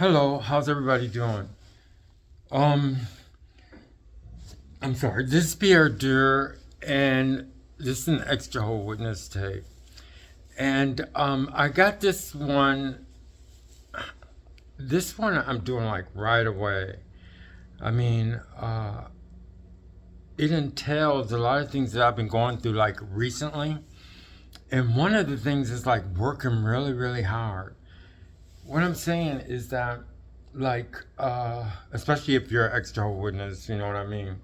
Hello, how's everybody doing? Um, I'm sorry, this is Pierre Dur, and this is an ex-Jehovah Witness tape. And I got this one. This one I'm doing like right away. I mean, it entails a lot of things that I've been going through like recently. And one of the things is like working really, really hard. What I'm saying is that, like, especially if you're an ex-Jehovah Witness, you know what I mean?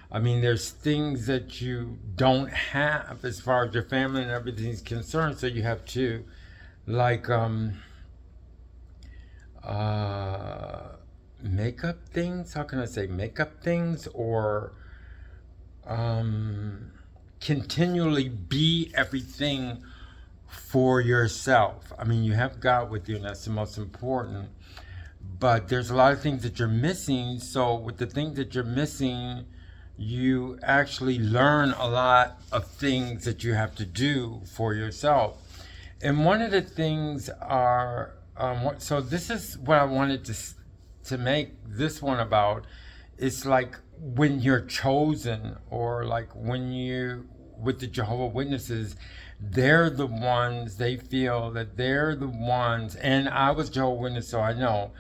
I mean, there's things that you don't have as far as your family and everything is concerned, so you have to, like, uh, make up things. How can I say make up things or um, continually be everything for yourself. I mean, you have God with you, and that's the most important. But there's a lot of things that you're missing. So, with the things that you're missing, you actually learn a lot of things that you have to do for yourself. And one of the things are, so this is what I wanted to make this one about. It's like when you're chosen, or like when you with the Jehovah Witnesses, they're the ones, they feel that they're the ones, and I was Jehovah Witness, so I know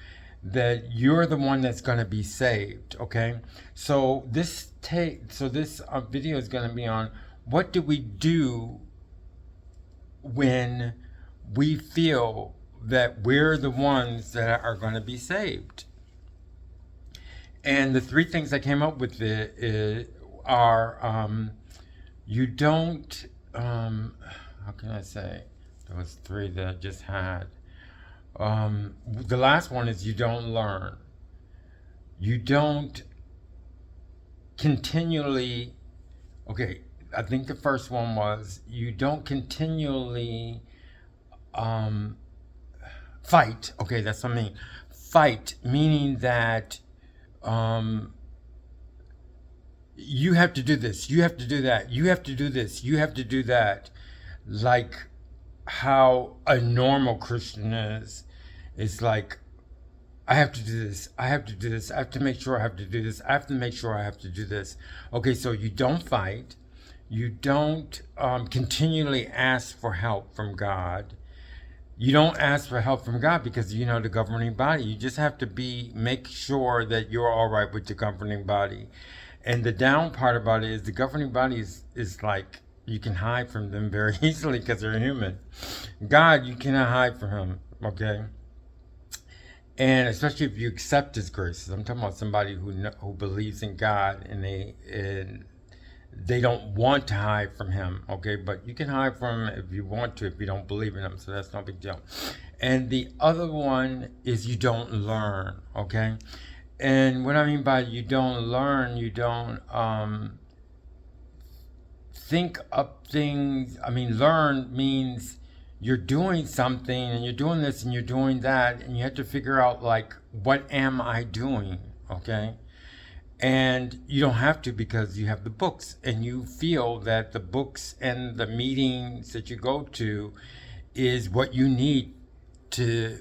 that you're the one that's going to be saved. Okay, so this video is going to be on what do we do when we feel that we're the ones that are going to be saved. And the three things I came up with are you don't, how can I say? There was three that I just had. The last one is you don't learn. You don't continually, okay, I think the first one was you don't continually fight. Okay, that's what I mean. Fight, meaning that um, you have to do this, you have to do that, you have to do this, you have to do that. Like how a normal Christian is. It's like, I have to do this, I have to do this, I have to make sure I have to do this, I have to make sure I have to do this. Okay, so you don't fight, you don't continually ask for help from God. You don't ask for help from God because you know the governing body. You just have to make sure that you're all right with the governing body. And the down part about it is the governing body is like you can hide from them very easily because they're human. God, you cannot hide from him, okay? And especially if you accept his graces. I'm talking about somebody who believes in God and they don't want to hide from him, okay? But you can hide from him if you want to, if you don't believe in him, so that's no big deal. And the other one is you don't learn, okay? And what I mean by you don't learn, you don't think up things. I mean, learn means you're doing something and you're doing this and you're doing that, and you have to figure out, like, what am I doing, okay? And you don't have to because you have the books and you feel that the books and the meetings that you go to is what you need to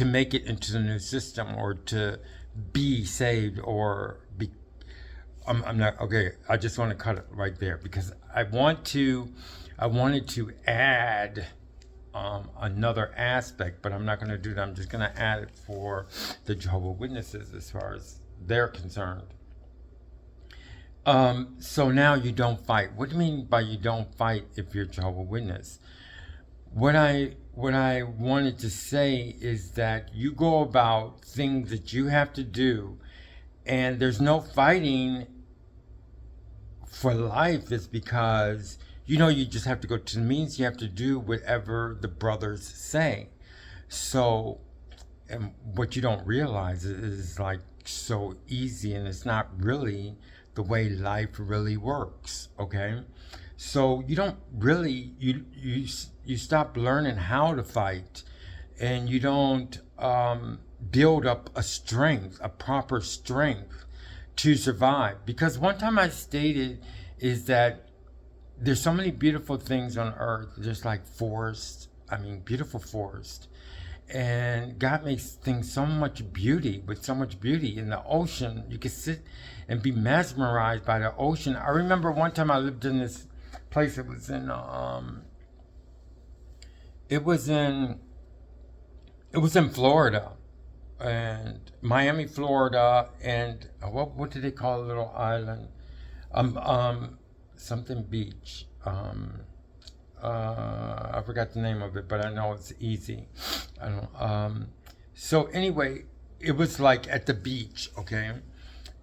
make it into the new system or to be saved or be. I'm not okay. I just want to cut it right there because I wanted to add another aspect, but I'm not going to do that. I'm just going to add it for the Jehovah Witnesses as far as they're concerned. So now you don't fight. What do you mean by you don't fight if you're Jehovah Witness? What I wanted to say is that you go about things that you have to do, and there's no fighting for life. Is because you just have to go to the meetings. You have to do whatever the brothers say. So, and what you don't realize is like so easy, and it's not really the way life really works. Okay, so you don't really you stop learning how to fight, and you don't build up a proper strength to survive. Because one time I stated is that there's so many beautiful things on earth. There's like forests. I mean, beautiful forest. And God makes things so much beauty, with so much beauty in the ocean. You can sit and be mesmerized by the ocean. I remember one time I lived in this place. It was in Florida, and Miami, Florida, and what did they call a little island? Something beach. I forgot the name of it, but I know it's easy. I don't. So anyway, it was like at the beach, okay,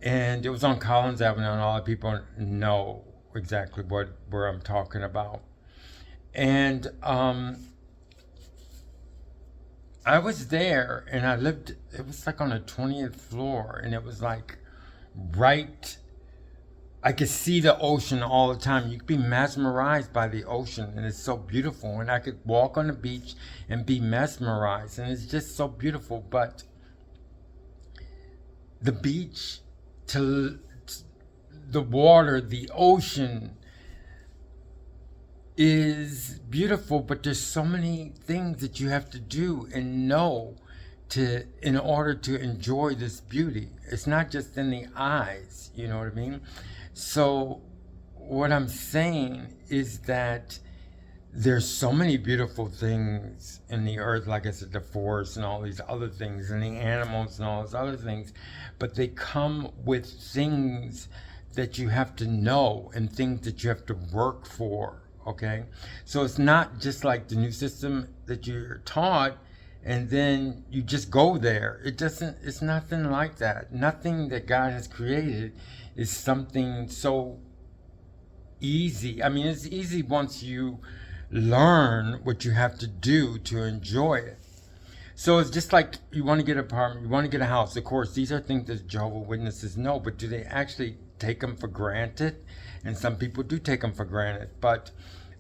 and it was on Collins Avenue, and all the people know exactly where I'm talking about. And I was there, and I lived. It was like on the 20th floor, and it was like right. I could see the ocean all the time. You could be mesmerized by the ocean, and it's so beautiful. And I could walk on the beach and be mesmerized, and it's just so beautiful. But the beach, to the water, the ocean is beautiful, but there's so many things that you have to do and know in order to enjoy this beauty. It's not just in the eyes, you know what I mean? So what I'm saying is that there's so many beautiful things in the earth, like I said, the forest and all these other things, and the animals and all those other things, but they come with things that you have to know and things that you have to work for, okay? So it's not just like the new system that you're taught and then you just go there. It's nothing like that. Nothing that God has created is something so easy. I mean, it's easy once you learn what you have to do to enjoy it. So it's just like you want to get an apartment, you want to get a house. Of course, these are things that Jehovah Witnesses know, but do they actually take them for granted? And some people do take them for granted. But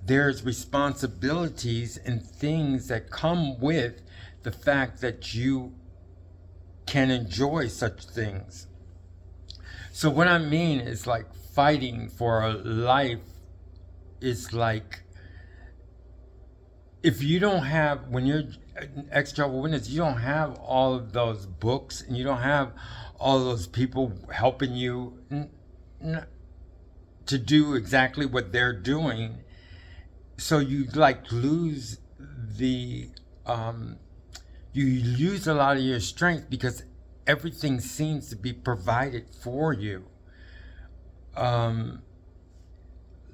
there's responsibilities and things that come with the fact that you can enjoy such things. So what I mean is like fighting for a life is like, if you don't have, when you're an ex-Jehovah Witness, you don't have all of those books and you don't have all of those people helping you to do exactly what they're doing. So you like lose you lose a lot of your strength because everything seems to be provided for you.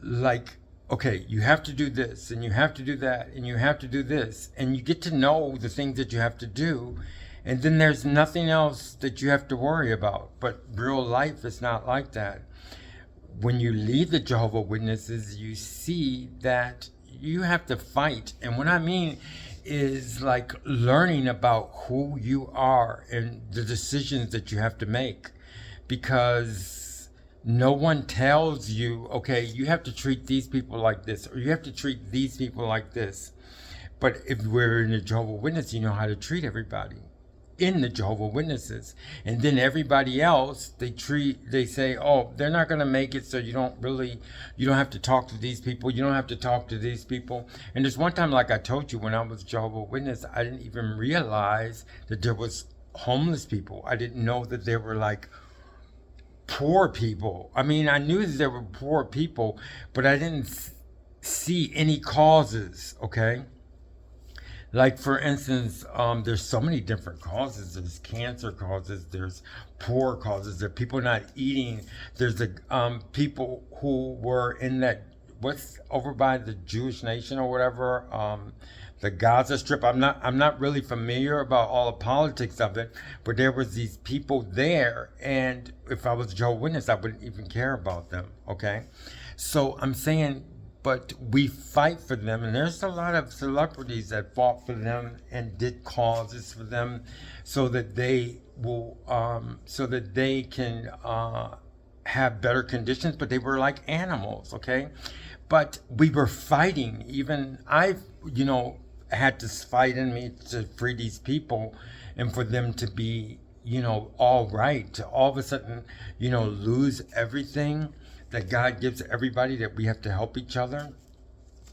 Like, okay, you have to do this, and you have to do that, and you have to do this, and you get to know the things that you have to do, and then there's nothing else that you have to worry about. But real life is not like that. When you leave the Jehovah Witnesses, you see that you have to fight. And what I mean is like learning about who you are and the decisions that you have to make, because no one tells you, okay, you have to treat these people like this, or you have to treat these people like this. But if we're in the Jehovah Witness, you know how to treat everybody in the Jehovah Witnesses. And then everybody else, they say, oh, they're not going to make it, so you don't have to talk to these people. You don't have to talk to these people. And there's one time, like I told you, when I was Jehovah Witness, I didn't even realize that there was homeless people. I didn't know that there were like poor people. I mean, I knew that there were poor people, but I didn't see any causes, okay? Like, for instance, there's so many different causes. There's cancer causes, there's poor causes, there are people not eating, there's the people who were in that, what's over by the Jewish nation or whatever, the Gaza Strip. I'm not really familiar about all the politics of it, but there was these people there, and if I was Jehovah's Witness, I wouldn't even care about them, okay? So I'm saying, but we fight for them, and there's a lot of celebrities that fought for them and did causes for them, so that they can have better conditions. But they were like animals, okay? But we were fighting. Even I've had this fight in me to free these people, and for them to be all right. To all of a sudden lose everything that God gives everybody, that we have to help each other,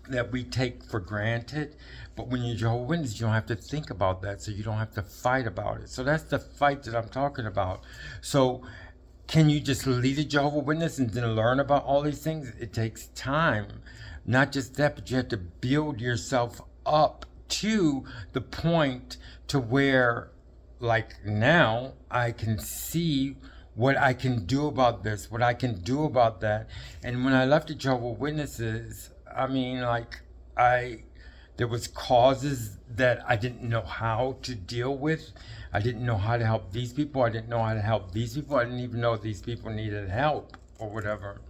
that we take for granted. But when you're Jehovah Witness, you don't have to think about that, so you don't have to fight about it. So that's the fight that I'm talking about. So can you just lead a Jehovah Witness and then learn about all these things? It takes time. Not just that, but you have to build yourself up to the point to where, like now, I can see what I can do about this, what I can do about that. And when I left the Jehovah Witnesses, I mean, like, there was causes that I didn't know how to deal with. I didn't know how to help these people. I didn't know how to help these people. I didn't even know these people needed help or whatever.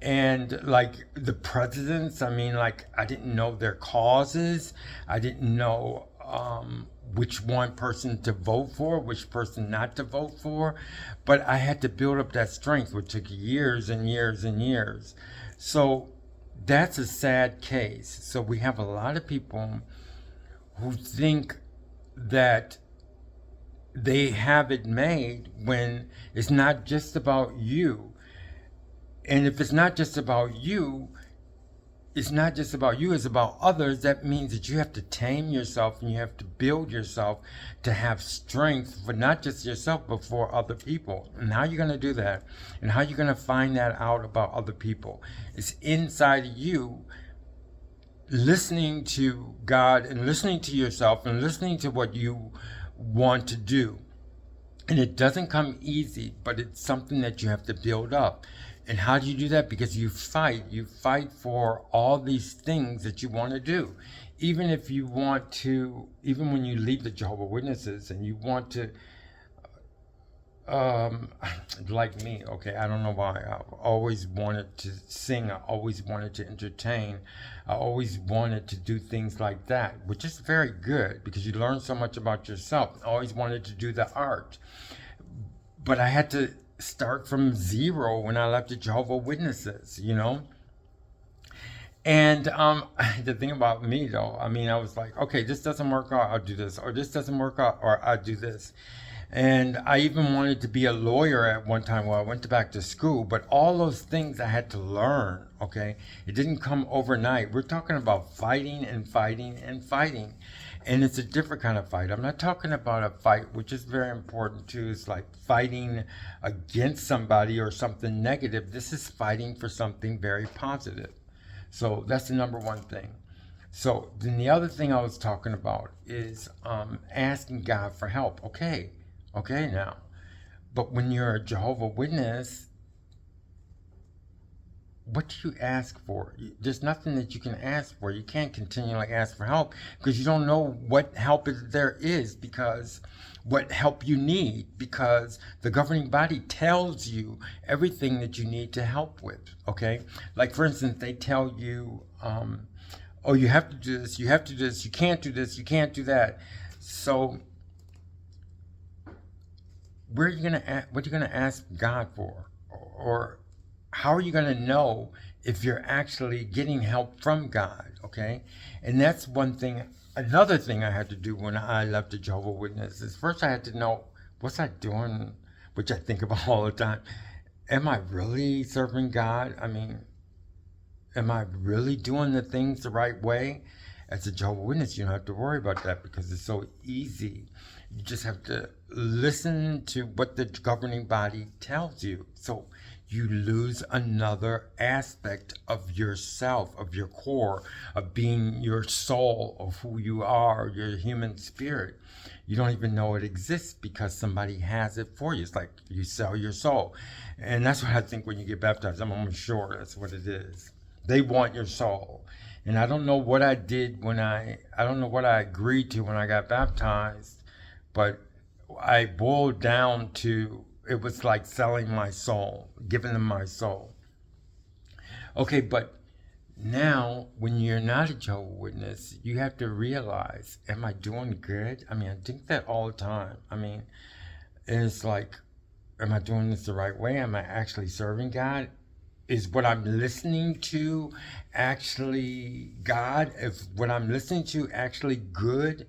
And like the presidents, I mean, like, I didn't know their causes. I didn't know which one person to vote for, which person not to vote for. But I had to build up that strength, which took years and years and years. So that's a sad case. So we have a lot of people who think that they have it made when it's not just about you. And if it's not just about you, it's not just about you, it's about others. That means that you have to tame yourself and you have to build yourself to have strength for not just yourself, but for other people. And how are you going to do that? And how are you going to find that out about other people? It's inside of you, listening to God and listening to yourself and listening to what you want to do. And it doesn't come easy, but it's something that you have to build up. And how do you do that? Because you fight for all these things that you want to do. Even if you want to, even when you leave the Jehovah Witnesses and you want to, like me, okay, I don't know why, I always wanted to sing, I always wanted to entertain, I always wanted to do things like that, which is very good because you learn so much about yourself. I always wanted to do the art. But I had to start from zero when I left the Jehovah Witnesses, you know? And the thing about me, though, I mean, I was like, okay, this doesn't work out, I'll do this. Or this doesn't work out, or I'll do this. And I even wanted to be a lawyer at one time while I went back to school. But all those things I had to learn, okay? It didn't come overnight. We're talking about fighting and fighting and fighting. And it's a different kind of fight. I'm not talking about a fight, which is very important too. It's like fighting against somebody or something negative. This is fighting for something very positive. So that's the number one thing. So then the other thing I was talking about is asking God for help. Okay now. But when you're a Jehovah Witness, what do you ask for? There's nothing that you can ask for. You can't continually ask for help because you don't know what help there is, because what help you need, because the governing body tells you everything that you need to help with, okay? Like, for instance, they tell you, oh, you have to do this, you have to do this, you can't do this, you can't do that. So what are you gonna ask God for? Or how are you going to know if you're actually getting help from God, okay? And that's one thing. Another thing I had to do when I left the Jehovah Witnesses, first I had to know, what's I doing, which I think about all the time. Am I really serving God? I mean, am I really doing the things the right way? As a Jehovah Witness, you don't have to worry about that because it's so easy. You just have to listen to what the governing body tells you. So you lose another aspect of yourself, of your core, of being your soul, of who you are, your human spirit. You don't even know it exists because somebody has it for you. It's like you sell your soul. And that's what I think when you get baptized. I'm almost sure that's what it is. They want your soul. And I don't know what I did I don't know what I agreed to when I got baptized, but I boiled down to, it was like selling my soul, giving them my soul. Okay, but now when you're not a Jehovah Witness, you have to realize, am I doing good? I mean, I think that all the time. I mean, and it's like, am I doing this the right way? Am I actually serving God? Is what I'm listening to actually God? Is what I'm listening to actually good?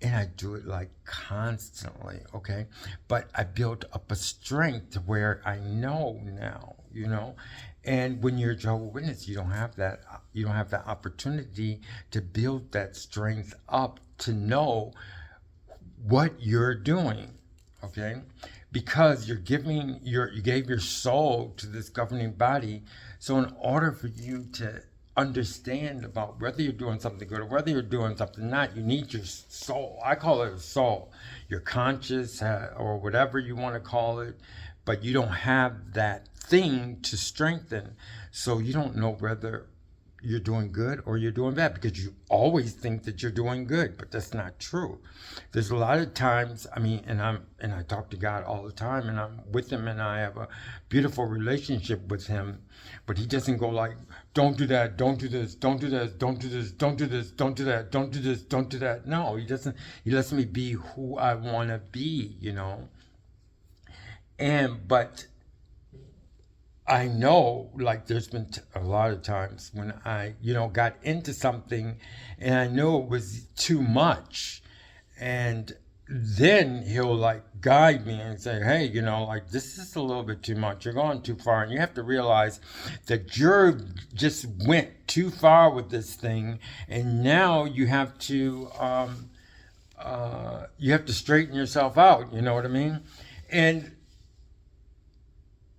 And I do it like constantly, okay? But I built up a strength where I know now, you know? And when you're a Jehovah Witness, you don't have that. You don't have that opportunity to build that strength up to know what you're doing. Okay, because you gave your soul to this governing body. So in order for you to understand about whether you're doing something good or whether you're doing something not, you need your soul. I call it a soul, your conscious, or whatever you want to call it, but you don't have that thing to strengthen, so you don't know whether you're doing good or you're doing bad, because you always think that you're doing good, but that's not true. There's a lot of times, and I talk to God all the time, and I'm with him, and I have a beautiful relationship with him, but he doesn't go like, don't do that, don't do this, don't do this, don't do this, don't do this, don't do that, don't do this, don't do that. No, he doesn't. He lets me be who I want to be, but I know, like, there's been a lot of times when I, got into something and I knew it was too much. And then he'll, like, guide me and say, hey, this is a little bit too much. You're going too far. And you have to realize that you're just went too far with this thing. And now you have to straighten yourself out. You know what I mean? And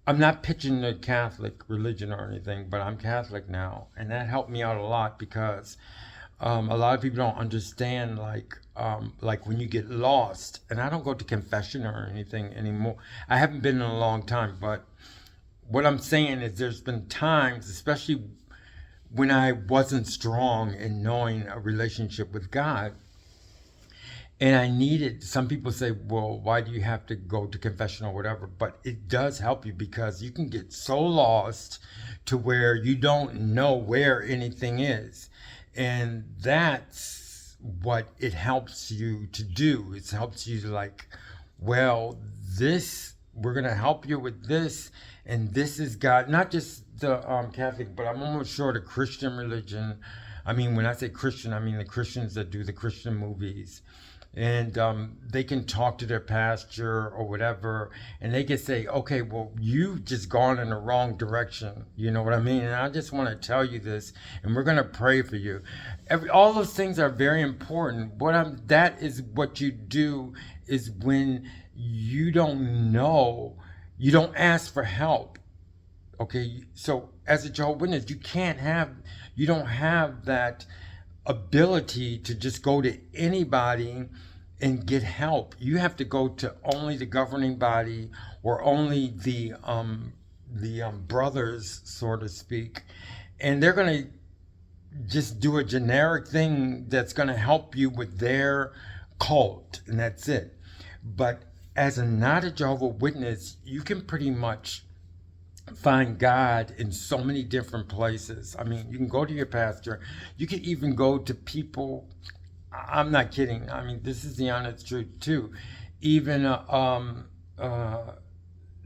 I'm not pitching the Catholic religion or anything, but I'm Catholic now, and that helped me out a lot, because a lot of people don't understand, like when you get lost. And I don't go to confession or anything anymore. I haven't been in a long time, but what I'm saying is there's been times, especially when I wasn't strong in knowing a relationship with God, and I needed, some people say, well, why do you have to go to confession or whatever? But it does help you, because you can get so lost to where you don't know where anything is. And that's what it helps you to do. It helps you to, like, well, we're going to help you with this. And this is God, not just the Catholic, but I'm almost sure the Christian religion. When I say Christian, I mean the Christians that do the Christian movies. And they can talk to their pastor or whatever, and they can say, okay, well, you've just gone in the wrong direction. You know what I mean? And I just want to tell you this, and we're going to pray for you. All those things are very important. That is what you do, is when you don't know, you don't ask for help. Okay, so as a Jehovah's Witness, you don't have that ability to just go to anybody and get help. You have to go to only the governing body, or only the brothers, so to speak, and they're going to just do a generic thing that's going to help you with their cult, and that's it. But as not a Jehovah's Witness, you can pretty much find God in so many different places. You can go to your pastor. You can even go to people. I'm not kidding. This is the honest truth too. Even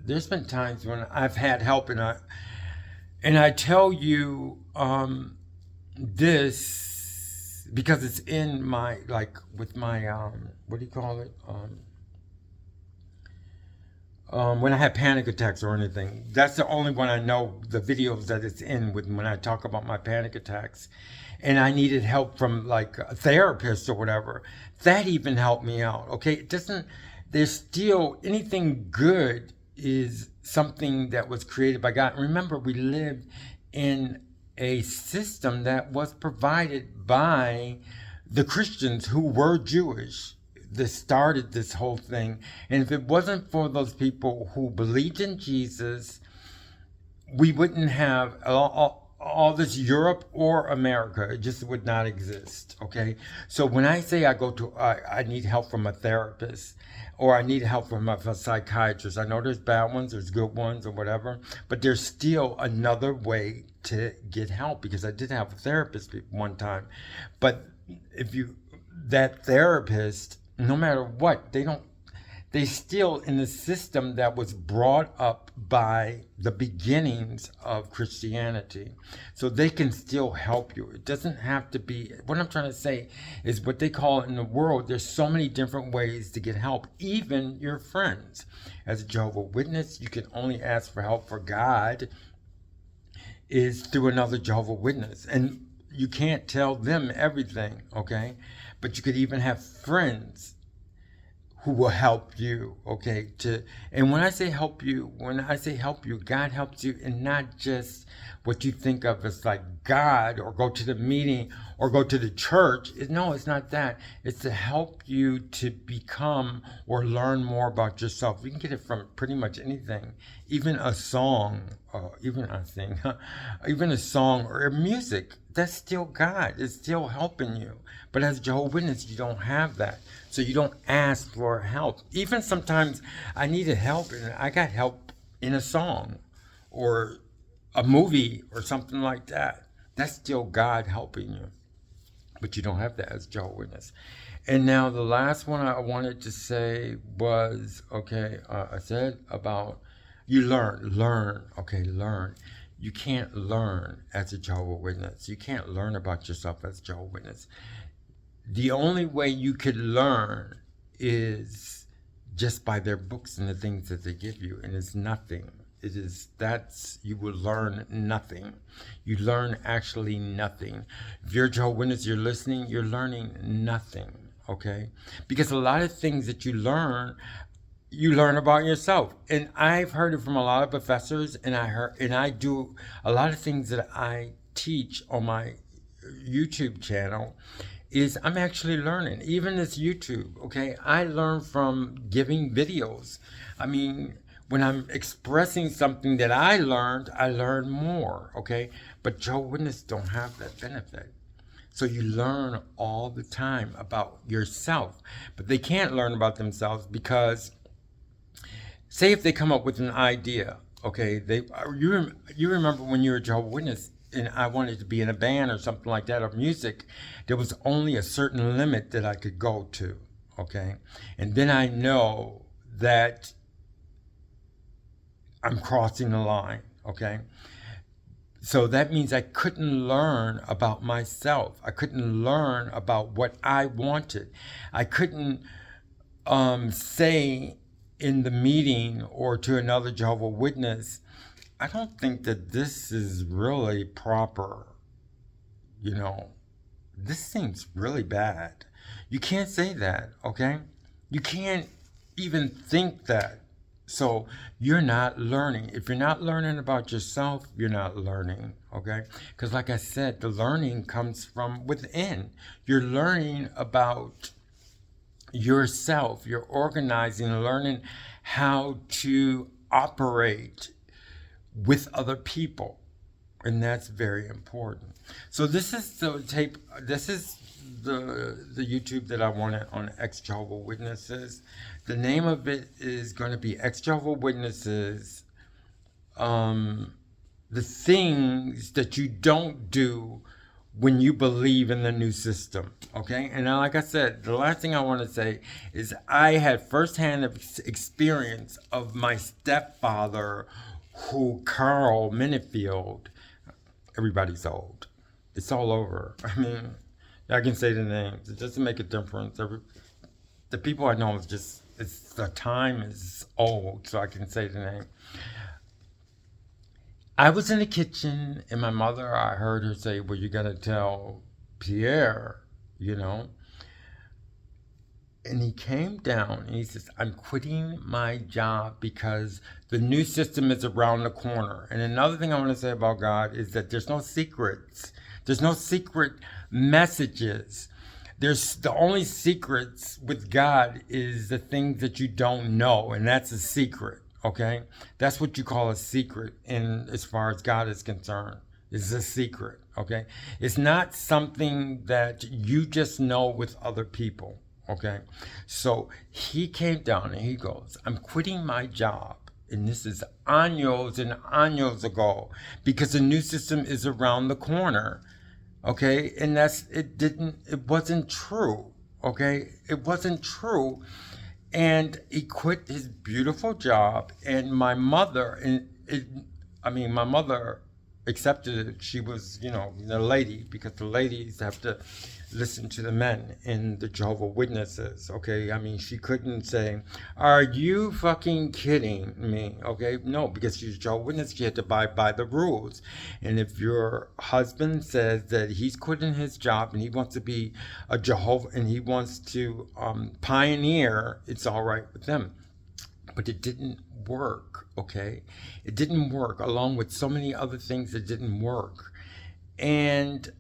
there's been times when I've had help, and I tell you this because it's in my, like, with my what do you call it? When I have panic attacks or anything. That's the only one I know, the videos that it's in, when I talk about my panic attacks. And I needed help from, like, a therapist or whatever. That even helped me out. Okay, there's still, anything good is something that was created by God. Remember, we lived in a system that was provided by the Christians who were Jewish. That started this whole thing. And if it wasn't for those people who believed in Jesus, we wouldn't have all this Europe or America. It just would not exist. Okay, so when I say I need help from a therapist, or I need help from a psychiatrist, I know there's bad ones, there's good ones, or whatever, but there's still another way to get help, because I did have a therapist one time. But that therapist, no matter what, they still in the system that was brought up by the beginnings of Christianity. So they can still help you. It doesn't have to be, what I'm trying to say is, what they call it in the world, there's so many different ways to get help, even your friends. As a Jehovah's Witness, you can only ask for help for God. is through another Jehovah Witness. And you can't tell them everything, okay? But you could even have friends who will help you, okay? And when I say help you, God helps you, and not just what you think of as like God, or go to the meeting or go to the church. No, it's not that. It's to help you to become or learn more about yourself. You can get it from pretty much anything, even a song, even a song or music. That's still God. It's still helping you. But as Jehovah's Witness, you don't have that. So you don't ask for help. Even sometimes I needed help, and I got help in a song or a movie or something like that. That's still God helping you. But you don't have that as Jehovah's Witness. And now the last one I wanted to say was, I said about you learn. You can't learn as a Jehovah's Witness. You can't learn about yourself as a Jehovah's Witness. The only way you could learn is just by their books and the things that they give you, and it's nothing. You will learn nothing. You learn actually nothing. If you're a Jehovah's Witness, you're listening, you're learning nothing, okay? Because a lot of things that you learn about yourself. And I've heard it from a lot of professors, and I do a lot of things that I teach on my YouTube channel. Is I'm actually learning. Even this YouTube, okay? I learn from giving videos. I mean, when I'm expressing something that I learn more, okay? But Jehovah's Witnesses don't have that benefit. So you learn all the time about yourself. But they can't learn about themselves because, say if they come up with an idea, okay? You remember when you were a Jehovah's Witness, and I wanted to be in a band or something like that, or music, there was only a certain limit that I could go to, okay? And then I know that I'm crossing the line, okay? So that means I couldn't learn about myself. I couldn't learn about what I wanted. I couldn't say in the meeting or to another Jehovah's Witness, I don't think that this is really proper. This seems really bad. You can't say that, okay? You can't even think that. So you're not learning. If you're not learning about yourself, you're not learning, okay? Because like I said, the learning comes from within. You're learning about yourself. You're organizing, learning how to operate with other people, and that's very important. So this is the tape. This is the YouTube that I wanted on ex-Jehovah Witnesses. The name of it is going to be ex-Jehovah Witnesses. The things that you don't do when you believe in the new system, okay? And now, like I said, the last thing I want to say is I had firsthand experience of my stepfather, who Carl Minifield, everybody's old. It's all over. I mean, I can say the names. It doesn't make a difference. The people I know the time is old, so I can say the name. I was in the kitchen, and my mother, I heard her say, well, you got to tell Pierre, And he came down and he says, I'm quitting my job because the new system is around the corner. And another thing I want to say about God is that there's no secrets. There's no secret messages. The only secrets with God is the things that you don't know. And that's a secret, okay? That's what you call a secret as far as God is concerned. It's a secret, okay? It's not something that you just know with other people. Okay, so he came down and he goes, I'm quitting my job. And this is años and años ago because the new system is around the corner. Okay, and it wasn't true. Okay, it wasn't true. And he quit his beautiful job. And my mother, my mother accepted it. She was, the lady, because the ladies have to listen to the men in the Jehovah Witnesses, okay? I mean, she couldn't say, are you fucking kidding me, okay? No, because she's a Jehovah Witness, she had to abide by the rules. And if your husband says that he's quitting his job and he wants to be a Jehovah and he wants to pioneer, it's all right with them. But it didn't work, okay? It didn't work, along with so many other things that didn't work. And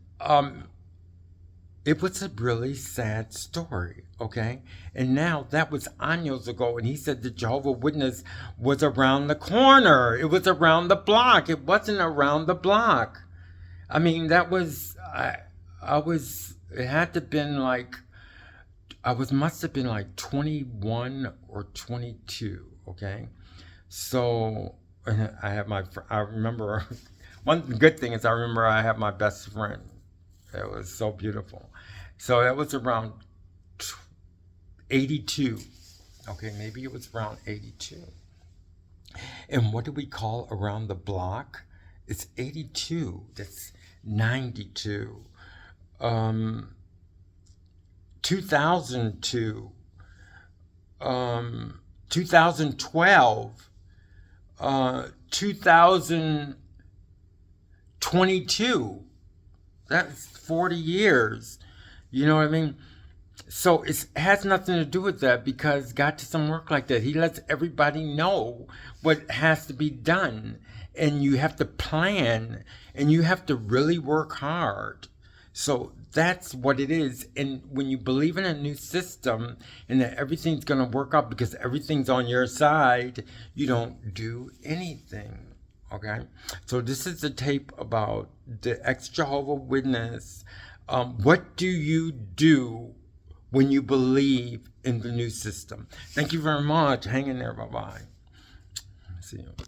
it was a really sad story, okay? And now that was años ago, and he said the Jehovah Witness was around the corner. It was around the block. It wasn't around the block. I mean, that was, it had to have been like, must have been like 21 or 22, okay? So, I remember, one good thing is I remember I have my best friend. It was so beautiful. So that was around 82. Okay, maybe it was around 82. And what do we call around the block? It's 82. That's 92. 2002. 2012. 2022. That's 40 years. You know what I mean? So it has nothing to do with that, because God doesn't work like that. He lets everybody know what has to be done. And you have to plan, and you have to really work hard. So that's what it is. And when you believe in a new system and that everything's going to work out because everything's on your side, you don't do anything. Okay, so this is a tape about the ex-Jehovah Witness. What do you do when you believe in the new system? Thank you very much. Hang in there. Bye-bye. See you.